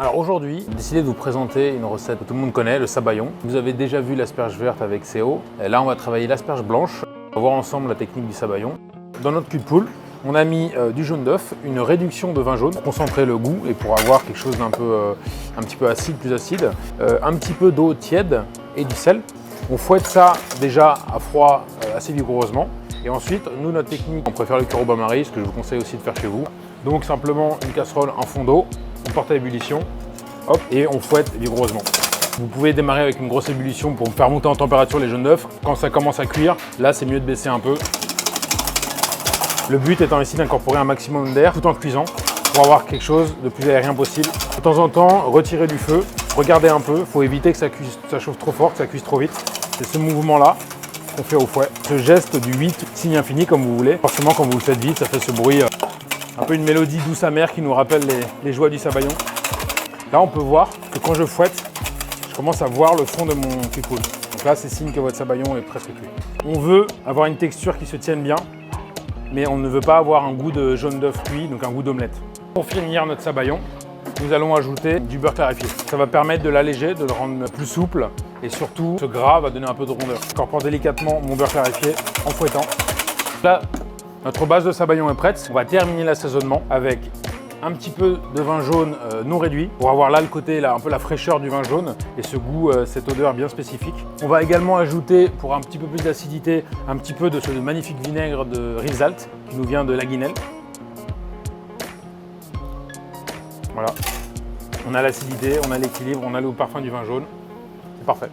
Alors aujourd'hui, j'ai décidé de vous présenter une recette que tout le monde connaît, le sabayon. Vous avez déjà vu l'asperge verte avec CO. Et là, on va travailler l'asperge blanche. On va voir ensemble la technique du sabayon. Dans notre cul de poule, on a mis du jaune d'œuf, une réduction de vin jaune pour concentrer le goût et pour avoir quelque chose d'un peu, un petit peu acide, plus acide. Un petit peu d'eau tiède et du sel. On fouette ça déjà à froid assez vigoureusement. Et ensuite, nous, notre technique, on préfère le cœur au bain-marie, ce que je vous conseille aussi de faire chez vous. Donc simplement une casserole, un fond d'eau, on porte à ébullition, hop, et on fouette vigoureusement. Vous pouvez démarrer avec une grosse ébullition pour faire monter en température les jaunes d'œufs. Quand ça commence à cuire, là c'est mieux de baisser un peu. Le but étant ici d'incorporer un maximum d'air tout en cuisant pour avoir quelque chose de plus aérien possible. De temps en temps, retirez du feu, regardez un peu, il faut éviter que ça chauffe trop fort, que ça cuise trop vite. C'est ce mouvement-là qu'on fait au fouet. Ce geste du 8, signe infini comme vous voulez. Forcément quand vous le faites vite, ça fait ce bruit, un peu une mélodie douce amère qui nous rappelle les joies du sabayon. Là on peut voir que quand je fouette, je commence à voir le fond de mon cul de poule. Donc là c'est signe que votre sabayon est presque cuit. On veut avoir une texture qui se tienne bien, mais on ne veut pas avoir un goût de jaune d'œuf cuit, donc un goût d'omelette. Pour finir notre sabayon, nous allons ajouter du beurre clarifié. Ça va permettre de l'alléger, de le rendre plus souple et surtout ce gras va donner un peu de rondeur. J'incorpore délicatement mon beurre clarifié en fouettant. Là, notre base de sabayon est prête. On va terminer l'assaisonnement avec un petit peu de vin jaune non réduit pour avoir là le côté, là, un peu la fraîcheur du vin jaune et ce goût, cette odeur bien spécifique. On va également ajouter, pour un petit peu plus d'acidité, un petit peu de ce magnifique vinaigre de Rivesaltes qui nous vient de la Guinelle. Voilà, on a l'acidité, on a l'équilibre, on a le parfum du vin jaune, c'est parfait.